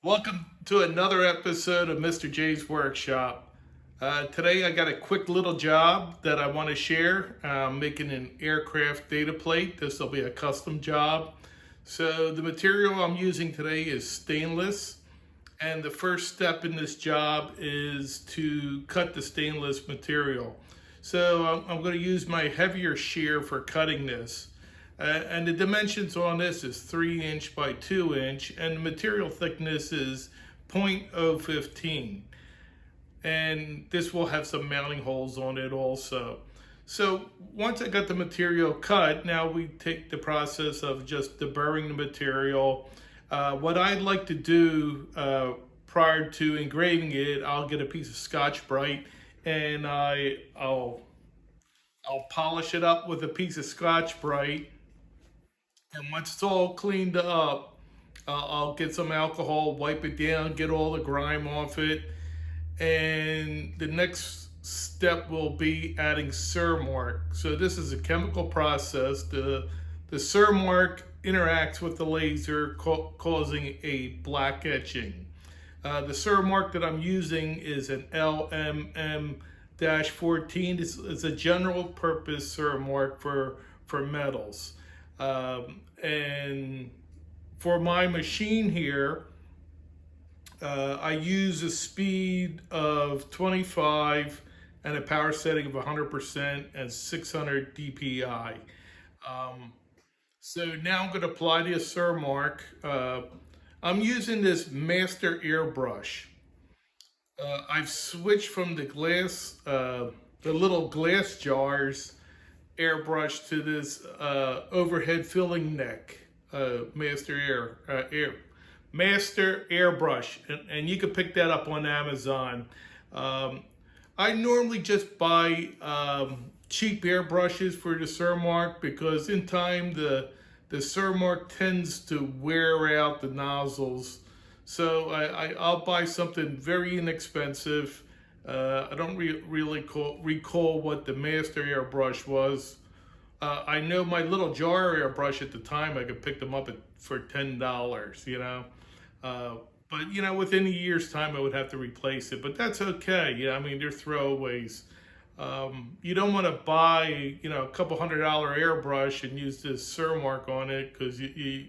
Welcome to another episode of Mr. J's Workshop. Today I got a quick little job that I want to share. I'm making an aircraft data plate. This will be a custom job. So the material I'm using today is stainless. And the first step in this job is to cut the stainless material. So I'm going to use my heavier shear for cutting this. And the dimensions on this is 3 inch by 2 inch, and the material thickness is 0.015. And this will have some mounting holes on it also. So once I got the material cut, now we take the process of just deburring the material. What I'd like to do prior to engraving it, I'll get a piece of Scotch-Brite and I'll polish it up with a piece of Scotch-Brite. And once it's all cleaned up, I'll get some alcohol, wipe it down, get all the grime off it. And the next step will be adding Cermark. So this is a chemical process. The Cermark interacts with the laser, causing a black etching. The Cermark that I'm using is an LMM-14. It's a general purpose Cermark for metals. And for my machine here, I use a speed of 25 and a power setting of 100% and 600 dpi. So now I'm going to apply the Cermark. I'm using this master airbrush. I've switched from the glass, the little glass jars airbrush to this overhead filling neck master airbrush, and you can pick that up on Amazon. I normally just buy cheap airbrushes for the Cermark because in time the Cermark tends to wear out the nozzles. So I'll buy something very inexpensive. I don't really recall what the master airbrush was. I know my little jar airbrush at the time, I could pick them up for $10, you know. But, you know, within a year's time, I would have to replace it. But that's okay. Yeah, I mean, they're throwaways. You don't want to buy, you know, a couple $100 airbrush and use this Cermark on it because you're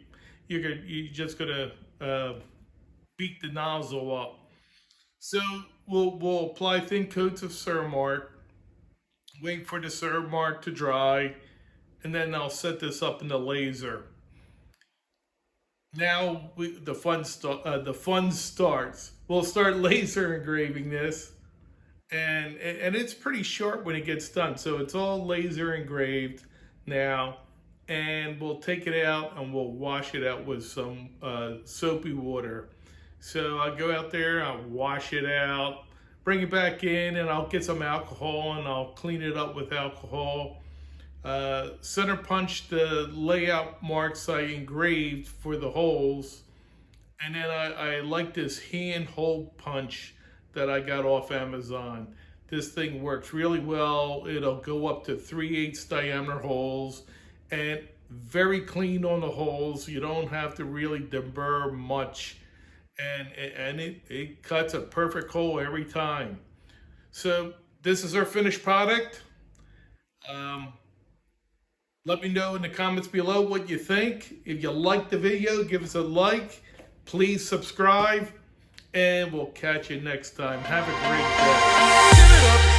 just going to beat the nozzle up. So we'll apply thin coats of Cermark, wait for the Cermark to dry, and then I'll set this up in the laser. Now the fun starts. We'll start laser engraving this, and it's pretty sharp when it gets done. So it's all laser engraved now, and we'll take it out and we'll wash it out with some soapy water. So I'll go out there, I'll wash it out, bring it back in, and I'll get some alcohol and I'll clean it up with alcohol. Center punch the layout marks I engraved for the holes. And then I like this hand hole punch that I got off Amazon. This thing works really well. It'll go up to 3/8 diameter holes and very clean on the holes. You don't have to really deburr much. And it cuts a perfect hole every time. So this is our finished product. Let me know in the comments below what you think. If you liked the video, give us a like. Please subscribe. And we'll catch you next time. Have a great day. Give it up.